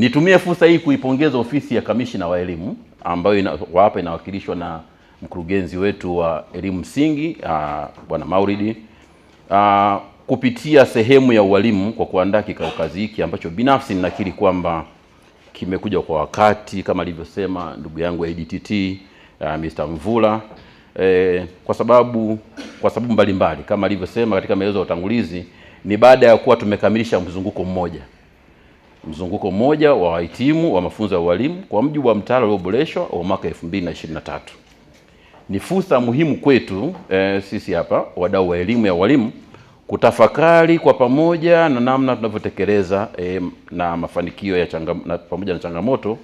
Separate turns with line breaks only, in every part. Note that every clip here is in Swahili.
Nitumie fursa hii kuipongeza ofisi ya kamishna wa elimu ambayo hapa inawakilishwa na mkurugenzi wetu wa elimu msingi Bwana Mauridi kupitia sehemu ya ualimu kwa kuandaa kikao kazi hiki ambacho binafsi ninakiri kwamba kimekuja kwa wakati kama alivyosema ndugu yangu ADTT Mr. Mvula kwa sababu mbalimbali kama alivyosema katika maelezo ya utangulizi, ni baada ya kuwa tumekamilisha mzunguko mmoja wa wahitimu wa mafunzo ya ualimu kwa mujibu wa mtaala ulioboreshwa wa mwaka 2023. Ni fursa muhimu kwetu sisi hapa wadau wa elimu ya walimu kutafakari kwa pamoja na namna tunavyotekeleza na mafanikio ya pamoja na changamoto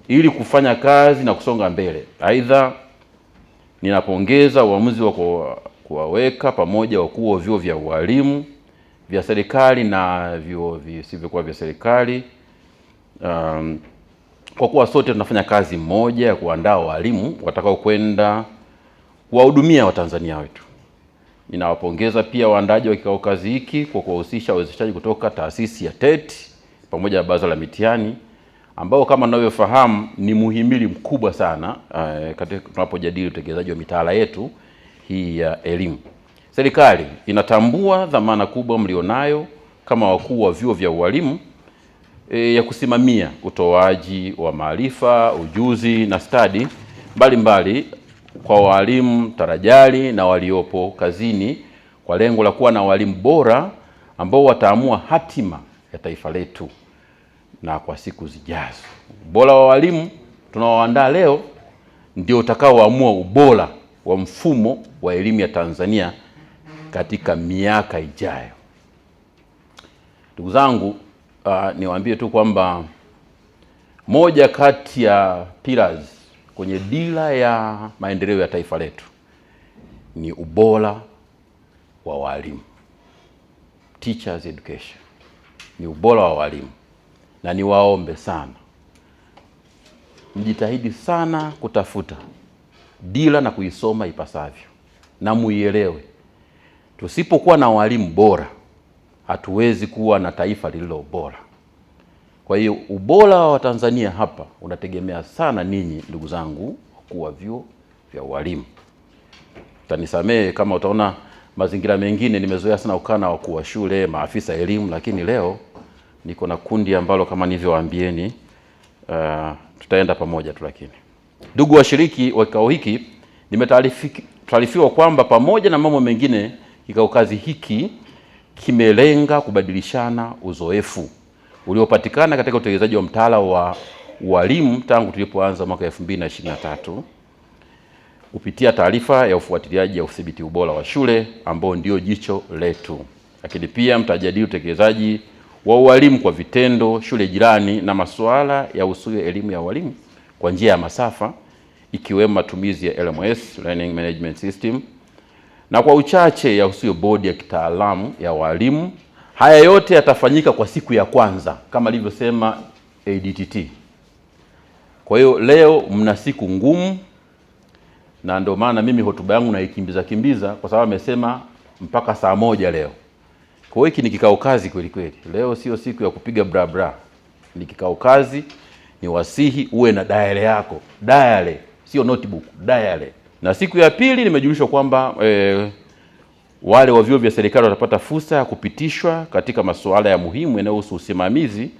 ili kufanya kazi na kusonga mbele. Aidha, ninapongeza uamuzi wa kuwaweka pamoja wakuu wa vyuo vya ualimu vya serikali na vyuo visivyokuwa vya serikali kwa kuwa sote tunafanya kazi moja ya kuandaa walimu watakao kwenda kuwahudumia Watanzania wetu. Ninawapongeza pia waandaji wa kikao kazi hiki kwa kuwahusisha wawezeshaji kutoka taasisi ya TET pamoja na baraza la mitihani ambao kama mnavyofahamu ni muhimili mkubwa sana katika tunapojadili utekelezaji wa mitaala yetu hii ya elimu. Serikali inatambua dhamana kubwa mlionayo kama wakuu wa vyuo vya ualimu ya kusimamia utoaji wa maarifa, ujuzi na stadi mbalimbali kwa walimu tarajali na waliopo kazini kwa lengo la kuwa na walimu bora ambao wataamua hatima ya taifa letu na kwa siku zijazo. Ubora wa walimu tunaoandaa leo ndio utakaoamua ubora wa mfumo wa elimu ya Tanzania katika miaka ijayo. Ndugu zangu, niwaambie tu kwamba moja kati ya pillars kwenye dira ya maendeleo ya taifa letu ni ubora wa walimu. Teachers education. Ni ubora wa walimu. Na niwaombe sana, mjitahidi sana kutafuta dira na kuisoma ipasavyo na muielewe. Tusipokuwa na walimu bora, hatuwezi kuwa na taifa lililo bora. Kwa hiyo ubora wa Tanzania hapa unategemea sana ninyi ndugu zangu wakuu wa vyuo vya walimu. Utanisamehe kama utaona mazingira mengine nimezoea sana kukaa na wakuu wa shule, maafisa elimu, lakini leo niko na kundi ambalo kama nilivyowaambieni tutaenda pamoja tu. Lakini ndugu washiriki wa kikao hiki, nimetaarifiwa kwamba pamoja na mambo mengine kikao kazi hiki kimelenga kubadilishana uzoefu uliopatikana katika utekelezaji wa mtaala wa ualimu tangu tulipoanza mwaka 2023 kupitia taarifa ya ufuatiliaji ya udhibiti ubora wa shule ambao ndio jicho letu. Lakini pia mtajadili utekelezaji wa ualimu kwa vitendo shule jirani na masuala ya usuyo elimu ya walimu kwa njia ya masafa ikiwemo matumizi ya LMS, Learning Management System, na kwa uchache ya usuyo bodi ya kitaalamu ya walimu. Haya yote yatafanyika kwa siku ya kwanza kama alivyosema ADTT. Kwa hiyo leo mna siku ngumu na ndio maana mimi hotuba yangu naikimbiza kwa sababu amesema mpaka saa 1 leo. Kwa hiyo hiki ni kikao kazi kweli kweli. Leo sio siku ya kupiga bra bra. Ni kikao kazi, ni wasihi uwe na diary yako. Diary, sio notebook, diary. Na siku ya pili nimejulishwa kwamba wale wa vyuo vya serikali watapata fursa ya kupitishwa katika masuala ya muhimu yanayohusu usimamizi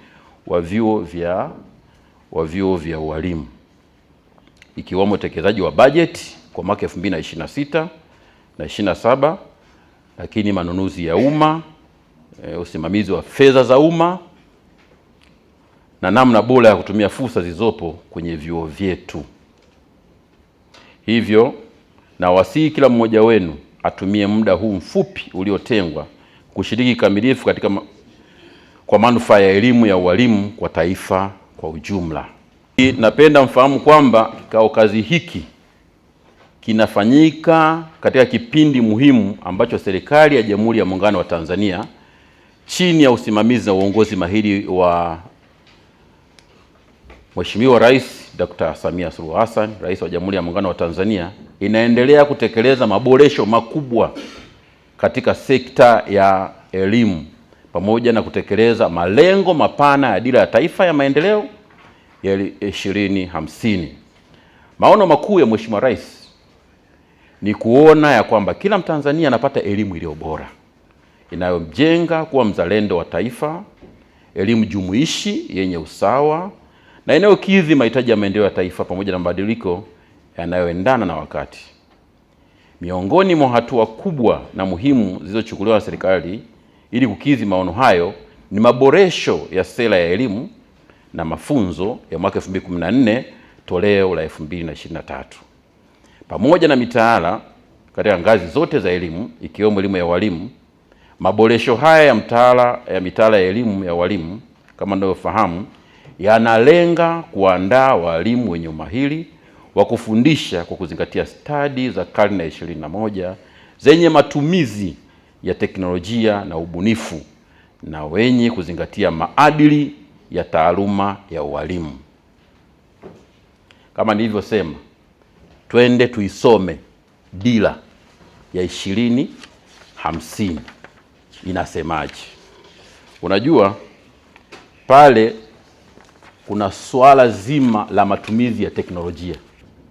wa vyuo vya ualimu, ikiwemo utekelezaji wa bajeti kwa mwaka 2026 na 27, lakini manunuzi ya umma, usimamizi wa fedha za umma na namna bora ya kutumia fursa zilizopo kwenye vyuo vyetu. Hivyo na wasihi kila mmoja wenu atumie muda huu mfupi uliotengwa kushiriki kamilifu katika kwa manufaa ya elimu ya ualimu kwa taifa kwa ujumla. Napenda mfahamu kwamba kikao kazi hiki kinafanyika katika kipindi muhimu ambacho serikali ya Jamhuri ya Muungano wa Tanzania chini ya usimamizi na uongozi mahiri wa Mheshimiwa Rais Dr. Samia Suluhu Hassan, Rais wa Jamhuri ya Muungano wa Tanzania, inaendelea kutekeleza maboresho makubwa katika sekta ya elimu pamoja na kutekeleza malengo mapana ya Dira ya Taifa ya Maendeleo ya 2050. Maono makuu ya Mheshimiwa Rais ni kuona ya kwamba kila Mtanzania anapata elimu iliyo bora, inayomjenga kuwa mzalendo wa taifa, elimu jumuishi yenye usawa na inayokidhi mahitaji ya maendeleo ya taifa pamoja na mabadiliko yanayoendana na wakati. Miongoni mwa hatua kubwa na muhimu zilizochukuliwa na serikali ili kukidhi maono hayo ni maboresho ya sera ya elimu na mafunzo ya mwaka 2014 toleo la 2023. Pamoja na mitaala katika ngazi zote za elimu ikiwemo elimu ya walimu. Maboresho haya ya mitaala ya elimu ya walimu kama mnavyofahamu yanalenga kuandaa walimu wenye umahiri wa kufundisha kwa kuzingatia stadi za karne ya 21 zenye matumizi ya teknolojia na ubunifu na wenye kuzingatia maadili ya taaluma ya ualimu. Kama nilivyosema, twende tuisome Dira ya 2050 inasemaje. Unajua pale kuna swala zima la matumizi ya teknolojia.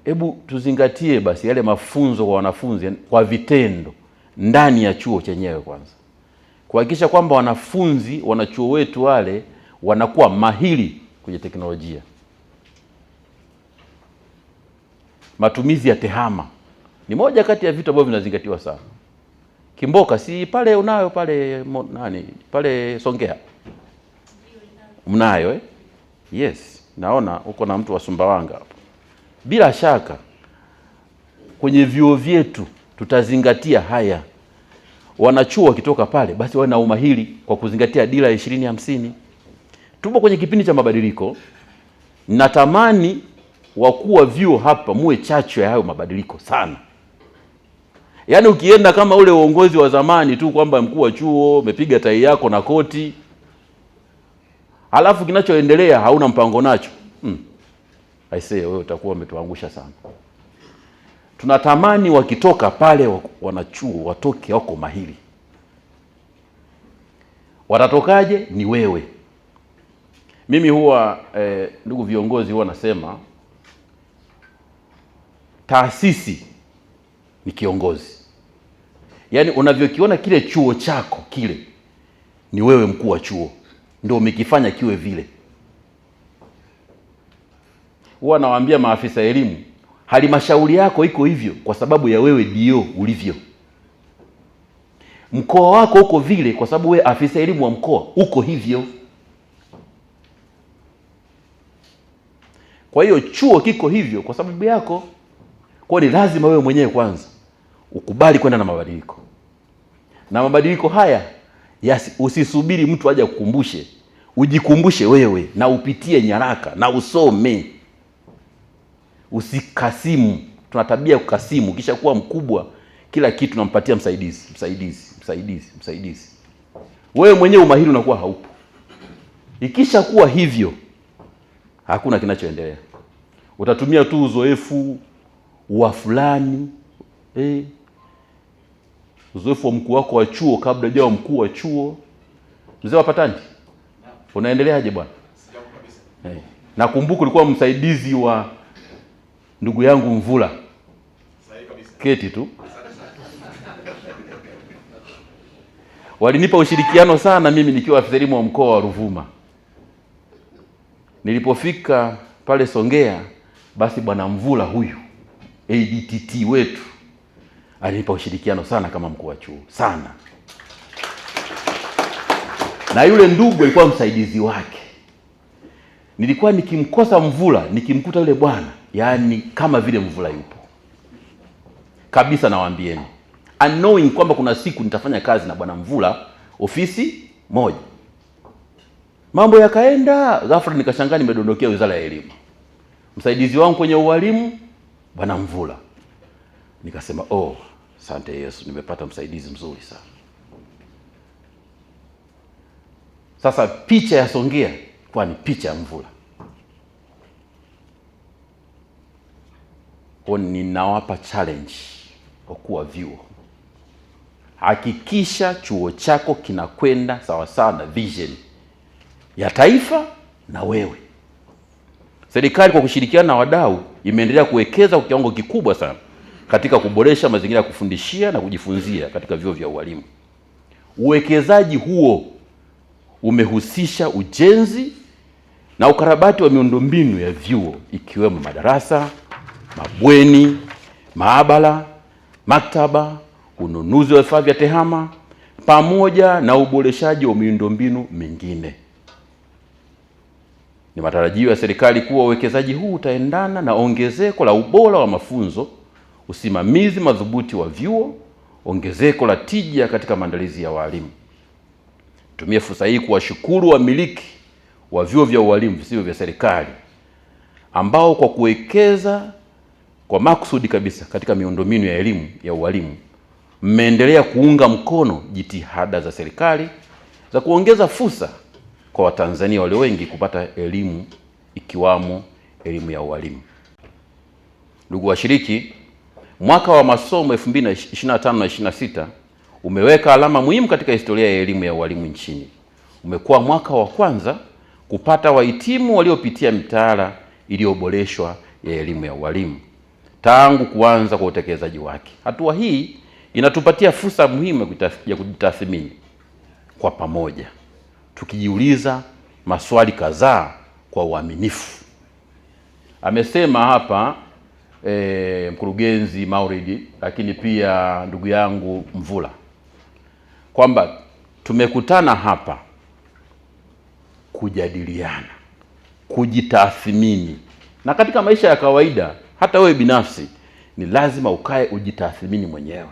Hebu tuzingatie basi yale mafunzo kwa wanafunzi kwa vitendo ndani ya chuo chenyewe kwanza, kuhakikisha kwamba wanachuo wetu wale wanakuwa mahiri kwenye teknolojia. Matumizi ya tehama ni moja kati ya vitu ambavyo vinazingatiwa sana. Kimboka, si pale unayo pale pale Songea mnayo eh? Yes, naona uko na mtu wa Sumbawanga hapo. Bila shaka kwenye vyuo vyetu tutazingatia haya. Wanachuo wakitoka pale basi wawe na umahiri kwa kuzingatia Dira ya 2050. Tupo kwenye kipindi cha mabadiliko. Natamani wakuu wa vyuo hapa muwe chachu ya hayo mabadiliko sana. Yaani ukienda kama ule uongozi wa zamani tu kwamba mkuu wa chuo umepiga tai yako na koti, halafu kinachoendelea hauna mpango nacho. I say wewe utakuwa umetuangusha sana. Tunatamani wakitoka pale wanachuo watoke wako mahiri. Watatokaje? Ni wewe. Mimi huwa ndugu viongozi huwa nasema taasisi ni kiongozi. Yaani unavyokiona kile chuo chako kile ni wewe mkuu wa chuo ndio umekifanya kiwe vile. Huwa nawaambia maafisa elimu, halmashauri yako iko hivyo kwa sababu ya wewe ndio ulivyo. Mkoa wako uko vile kwa sababu wewe afisa elimu wa mkoa uko hivyo. Kwa hiyo chuo kiko hivyo kwa sababu yako. Kwa ni lazima wewe mwenyewe kwanza ukubali kwenda na mabadiliko. Na mabadiliko haya usisubiri mtu aje kukumbushe. Ujikumbushe wewe na upitie nyaraka na usome. Usikasimu. Tuna tabia kukasimu, kisha kuwa mkubwa kila kitu nampatia msaidizi. Wewe mwenyewe umahiri unakuwa haupo. Ikisha kuwa hivyo hakuna kinachoendelea. Utatumia tu uzoefu wa fulani, uzoefu wa mkuu wako wa chuo kabla hujawa mkuu wa chuo. Mzee wa Patani, unaendeleaje bwana? Nakumbuka ulikuwa msaidizi wa ndugu yangu Mvula. Keti tu. Walinipa ushirikiano sana mimi nikiwa afisa elimu wa mkoa wa Ruvuma. Nilipofika pale Songea, basi bwana Mvula huyu ADTT wetu alinipa ushirikiano sana kama mkuu wa chuo sana. Na yule ndugu alikuwa msaidizi wake. Nilikuwa nikimkosa Mvula, nikimkuta yule bwana, yani kama vile Mvula yupo. Kabisa nawaambieni. Unknowing kwamba kuna siku nitafanya kazi na bwana Mvula ofisi moja. Mambo yakaenda, ghafla nikashangaa nimedondokea Wizara ya Elimu. Msaidizi wangu kwenye ualimu bwana Mvula. Nikasema, asante Yesu, nimepata msaidizi mzuri sana. Sasa picha ya Songea kwa ni picha ya Mvula. Kwa ninawapa challenge kwa kuwa vyuo. hakikisha chuo chako kinakwenda sawasawa na vision ya taifa na wewe. Serikali kwa kushirikiana na wadau imeendelea kuwekeza kwa kiwango kikubwa sana katika kuboresha mazingira ya kufundishia na kujifunzia katika vyuo vya ualimu. Uwekezaji huo umehusisha ujenzi na ukarabati wa miundombinu ya vyuo ikiwemo madarasa, mabweni, maabara, maktaba, ununuzi wa vifaa vya tehama pamoja na uboreshaji wa miundombinu mingine. Ni matarajio ya serikali kuwa uwekezaji huu utaendana na ongezeko la ubora wa mafunzo, usimamizi madhubuti wa vyuo, ongezeko la tija katika maandalizi ya walimu. Tumie fursa hii kuwashukuru wamiliki wa vyuo vya ualimu visivyo vya serikali ambao kwa kuwekeza kwa makusudi kabisa katika miundombinu ya elimu ya ualimu mmeendelea kuunga mkono jitihada za serikali za kuongeza fursa kwa Watanzania walio wengi kupata elimu ikiwamo elimu ya ualimu. Ndugu washiriki, mwaka wa masomo 2025 na 26 umeweka alama muhimu katika historia ya elimu ya ualimu nchini. Umekuwa mwaka wa kwanza kupata wahitimu waliopitia mitaala iliyoboreshwa ya elimu ya ualimu tangu kuanza kwa utekelezaji wake. Hatua hii inatupatia fursa muhimu ya kujitathmini kwa pamoja, tukijiuliza maswali kadhaa kwa uaminifu. Amesema hapa mkurugenzi Mauridi, lakini pia ndugu yangu Mvula, kwamba tumekutana hapa kujadiliana, kujitathmini. Na katika maisha ya kawaida, hata wewe binafsi ni lazima ukae ujitathmini mwenyewe.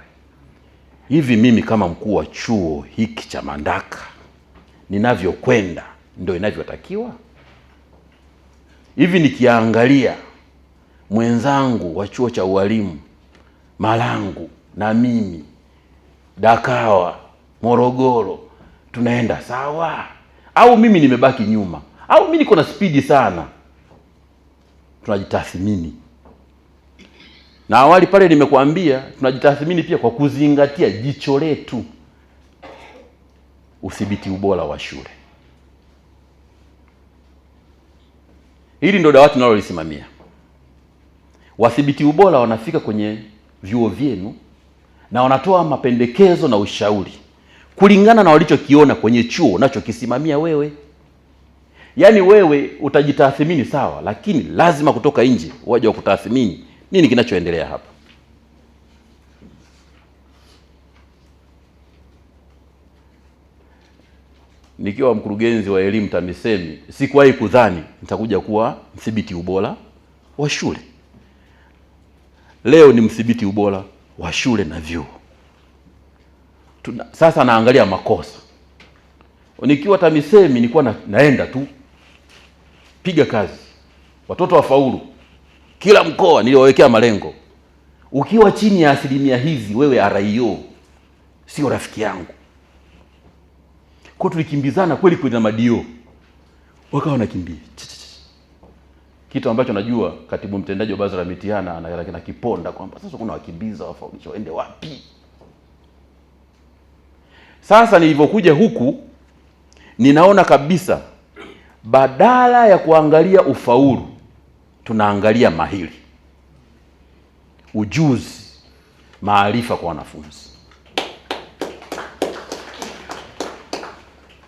Hivi mimi kama mkuu wa chuo hiki cha Mandaka ninavyokwenda ndio inavyotakiwa? Hivi nikiangalia mwenzangu wa chuo cha ualimu Malangu na mimi Dakawa, Morogoro, tunaenda sawa? Au mimi nimebaki nyuma? Au mimi niko na spidi sana? Tunajitathmini. Na awali pale nimekuambia tunajitathmini pia kwa kuzingatia jicho letu, udhibiti ubora wa shule. Hili ndio dawati nalolisimamia. Wadhibiti ubora wanafika kwenye vyuo vyenu na wanatoa mapendekezo na ushauri kulingana na walichokiona kwenye chuo unachokisimamia wewe. Yaani wewe utajitathmini sawa, lakini lazima kutoka nje waje wakutathmini nini kinachoendelea hapa. Nikiwa mkurugenzi wa elimu TAMISEMI, sikuwahi kudhani nitakuja kuwa mdhibiti ubora wa shule. Leo ni mdhibiti ubora wa shule na vyuo. Sasa naangalia makosa. Nikiwa TAMISEMI nilikuwa naenda tu piga kazi, watoto wafaulu, kila mkoa niliowekea malengo. Ukiwa chini ya asilimia hizi, wewe RIO sio rafiki yangu. Kwa tulikimbizana kweli kweli na madio, wakawa wanakimbia. Kitu ambacho najua katibu mtendaji wa baraza la mitihani ana kiponda kwamba sasa kuna wakimbiza wafaulisha waende wapi. Sasa nilivyokuja huku ninaona kabisa badala ya kuangalia ufaulu tunaangalia mahiri, ujuzi, maarifa kwa wanafunzi.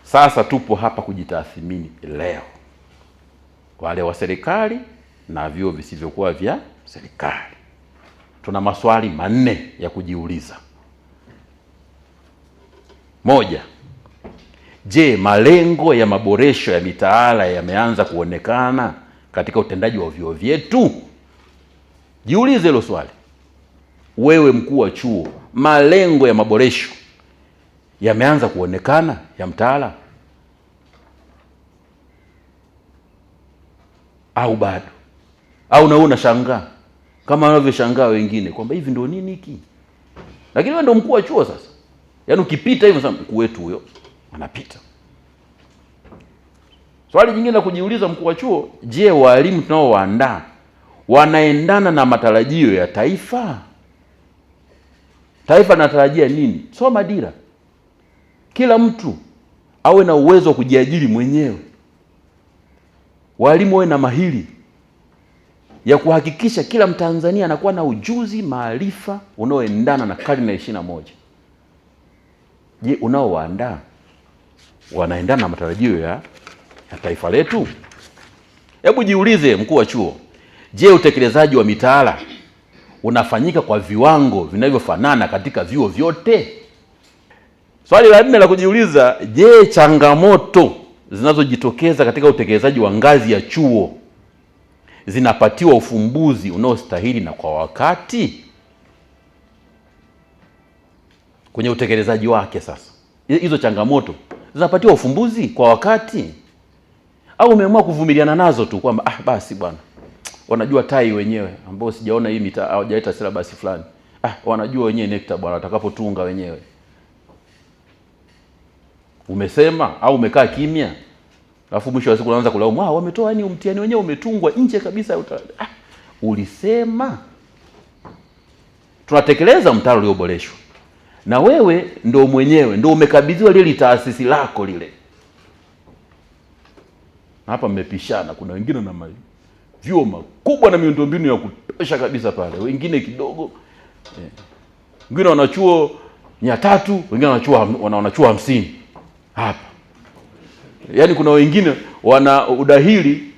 Sasa tupo hapa kujitathmini leo, wale wa serikali na vyuo visivyokuwa vya serikali. Tuna maswali 4 ya kujiuliza. 1. Je, malengo ya maboresho ya mitaala yameanza kuonekana katika utendaji wa vyuo vyetu? Jiulize hilo swali. Wewe mkuu wa chuo, malengo ya maboresho yameanza kuonekana ya mtaala au bado? Au na unashangaa kama wanavyoshangaa wengine kwamba hivi ndio nini hiki? Lakini wewe ndio mkuu wa chuo sasa. Yaani ukipita hivyo sasa mkuu wetu huyo anapita. Swali jingine la kujiuliza mkuu wa chuo, je, walimu tunaowaandaa wanaendana na matarajio ya taifa? Taifa linatarajia nini? Soma dira. Kila mtu awe na uwezo wa kujiajiri mwenyewe. Walimu wawe na mahiri ya kuhakikisha kila Mtanzania anakuwa na ujuzi, maarifa unaoendana na karne ya 21. Je, unaowaandaa wanaendana na matarajio ya taifa letu? Hebu jiulize, mkuu wa chuo, je, utekelezaji wa mitaala unafanyika kwa viwango vinavyofanana katika vyuo vyote? Swali la 4 la kujiuliza, je, changamoto zinazojitokeza katika utekelezaji wa ngazi ya chuo zinapatiwa ufumbuzi unaostahili na kwa wakati kwenye utekelezaji wake? Sasa hizo changamoto zinapatiwa ufumbuzi kwa wakati, au umeamua kuvumiliana nazo tu kwamba basi bwana, wanajua tai wenyewe ambao sijaona hii mitaa hawajaita syllabus fulani, wanajua wenyewe NECTA bwana, watakapotunga wenyewe. Umesema au umekaa kimya, alafu mwisho wa siku unaanza kulaumu, wametoa yani mtihani wenyewe umetungwa nje kabisa. Ulisema. Tunatekeleza mtaala ulioboreshwa, na wewe ndo mwenyewe ndo umekabidhiwa lile taasisi lako lile. Hapa mmepishana, kuna wengine na vyuo makubwa na miundombinu ya kutosha kabisa pale, wengine kidogo, wengine wana chuo 300, wengine wana chuo 50 hapa. Yaani kuna wengine wana udahili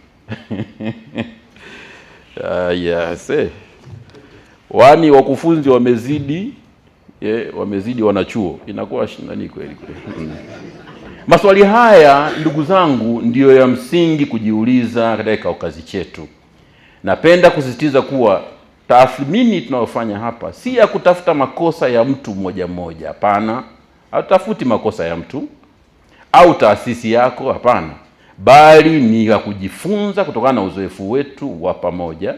yes. Wani wakufunzi wamezidi wanachuo, inakuwa nani kweli kweli. Maswali haya ndugu zangu ndiyo ya msingi kujiuliza katika kikao kazi chetu. Napenda kusisitiza kuwa tathmini tunayofanya hapa si ya kutafuta makosa ya mtu mmoja mmoja, hapana. Hatutafuti makosa ya mtu au taasisi yako, hapana, bali ni ya kujifunza kutokana na uzoefu wetu wa pamoja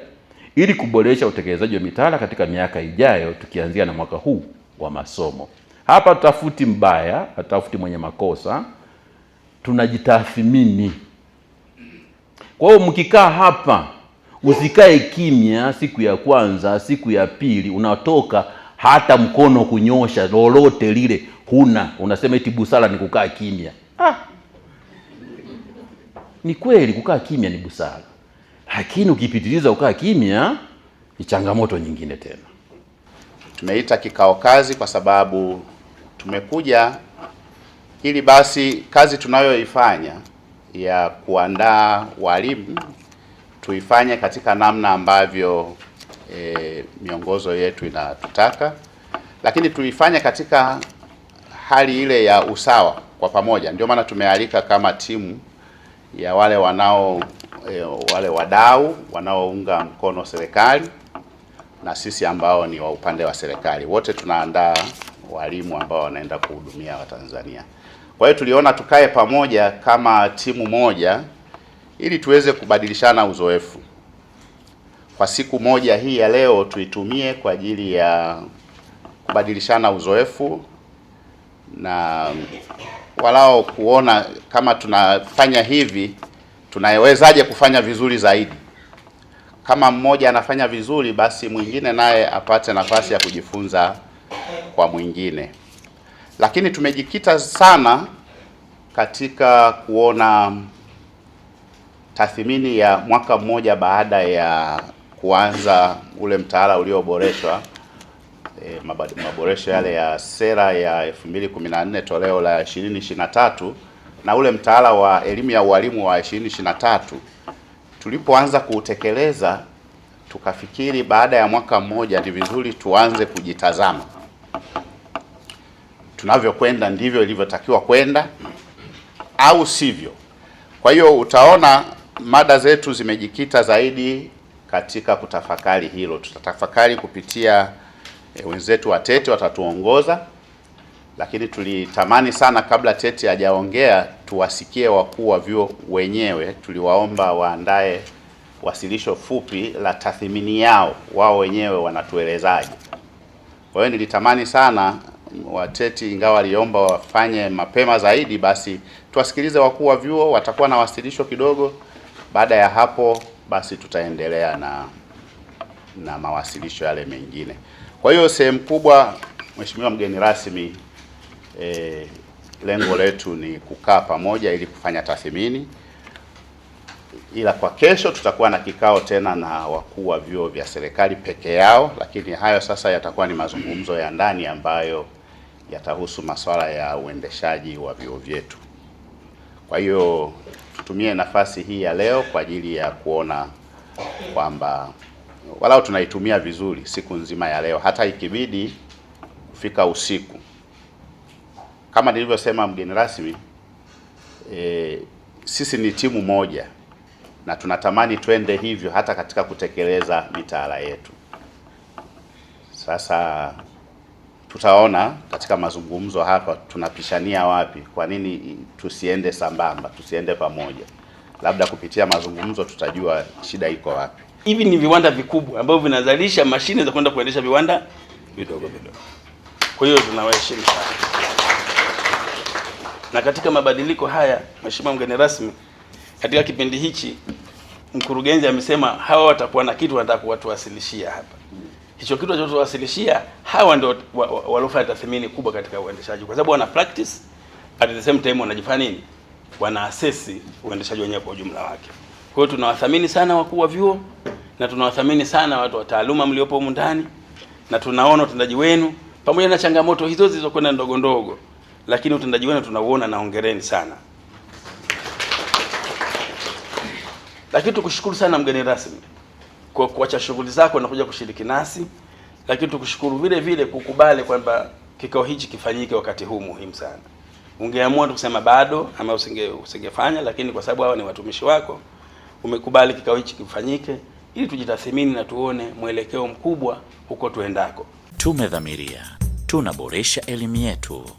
ili kuboresha utekelezaji wa mitaala katika miaka ijayo, tukianzia na mwaka huu wa masomo. Hapa tutafuti mbaya, tutafuti mwenye makosa, tunajitathmini. Kwa hiyo mkikaa hapa, usikae kimya siku ya kwanza, siku ya pili, unatoka hata mkono kunyosha lolote lile huna, unasema eti busara ni kukaa kimya. Ni kweli kukaa kimya ni busara, lakini ukipitiliza kukaa kimya ni changamoto nyingine tena.
Tumeita kikao kazi kwa sababu tumekuja ili basi kazi tunayoifanya ya kuandaa walimu tuifanye katika namna ambavyo miongozo yetu inatutaka, lakini tuifanye katika hali ile ya usawa kwa pamoja. Ndio maana tumealika kama timu ya wale wale wadau wanaounga mkono serikali na sisi ambao ni wa upande wa serikali. Wote tunaandaa walimu ambao wanaenda kuhudumia Watanzania. Kwa hiyo tuliona tukae pamoja kama timu moja ili tuweze kubadilishana uzoefu. Kwa siku moja hii ya leo tuitumie kwa ajili ya kubadilishana uzoefu na walao kuona kama tunafanya hivi tunawezaje kufanya vizuri zaidi. Kama mmoja anafanya vizuri, basi mwingine naye apate nafasi ya kujifunza kwa mwingine. Lakini tumejikita sana katika kuona tathmini ya mwaka mmoja baada ya kuanza ule mtaala ulioboreshwa, maboresho yale ya sera ya 2014 toleo la 2023 na ule mtaala wa elimu ya ualimu wa 2023. Tulipoanza kuutekeleza, tukafikiri baada ya mwaka mmoja ni vizuri tuanze kujitazama. Tunavyokwenda ndivyo ilivyotakiwa kwenda au sivyo? Kwa hiyo utaona mada zetu zimejikita zaidi katika kutafakari hilo. Tutatafakari kupitia wenzetu wa TETE watatuongoza, lakini tulitamani sana kabla TETE hajaongea tuwasikie wakuu wa vyuo wenyewe. Tuliwaomba waandae wasilisho fupi la tathmini yao, wao wenyewe wanatuelezaje. Kwa hiyo nilitamani sana wa TETE, ingawa aliomba wafanye mapema zaidi, basi tuwasikilize wakuu wa vyuo, watakuwa na wasilisho kidogo. Baada ya hapo basi tutaendelea na mawasilisho yale mengine. Kwa hiyo sehemu kubwa Mheshimiwa mgeni rasmi, lengo letu ni kukaa pamoja ili kufanya tathmini, ila kwa kesho tutakuwa na kikao tena na wakuu wa vyuo vya serikali peke yao, lakini hayo sasa yatakuwa ni mazungumzo ya ndani ambayo yatahusu masuala ya uendeshaji wa vyuo vyetu. Kwa hiyo tutumie nafasi hii ya leo kwa ajili ya kuona kwamba walau tunaitumia vizuri siku nzima ya leo, hata ikibidi kufika usiku. Kama nilivyosema mgeni rasmi, sisi ni timu moja na tunatamani twende hivyo hata katika kutekeleza mitaala yetu. Sasa tutaona katika mazungumzo hapa tunapishania wapi, kwa nini tusiende sambamba, tusiende pamoja. Labda kupitia mazungumzo tutajua shida iko wapi.
Hivi ni viwanda vikubwa ambavyo vinazalisha mashine za kwenda kuendesha viwanda vidogo vidogo. Kwa hiyo tunawaheshimu sana. Na katika mabadiliko haya, Mheshimiwa mgeni rasmi, katika kipindi hichi mkurugenzi amesema hawa watakuwa na kitu wanataka kuwatuwasilishia hapa. Hicho kitu wanachowasilishia hawa ndio waliofanya tathmini kubwa katika uendeshaji, kwa sababu wana practice at the same time wanajifanya nini, wana assess uendeshaji wenyewe kwa ujumla wake. Kwa hiyo tunawathamini sana wakuu wa vyuo na tunawathamini sana watu wa taaluma mliopo humu ndani, na tunaona utendaji wenu pamoja na changamoto hizo zilizokwenda ndogo ndogo, lakini utendaji wenu tunauona na hongereni sana. Lakini tukushukuru sana mgeni rasmi kwa kuacha shughuli zako na kuja kushiriki nasi, lakini tukushukuru vile vile kukubali kwamba kikao hichi kifanyike wakati huu muhimu sana. Ungeamua kusema bado ama usingefanya, lakini kwa sababu hawa ni watumishi wako umekubali kikao hichi kifanyike ili tujitathmini na tuone mwelekeo mkubwa huko tuendako.
Tumedhamiria tunaboresha elimu yetu.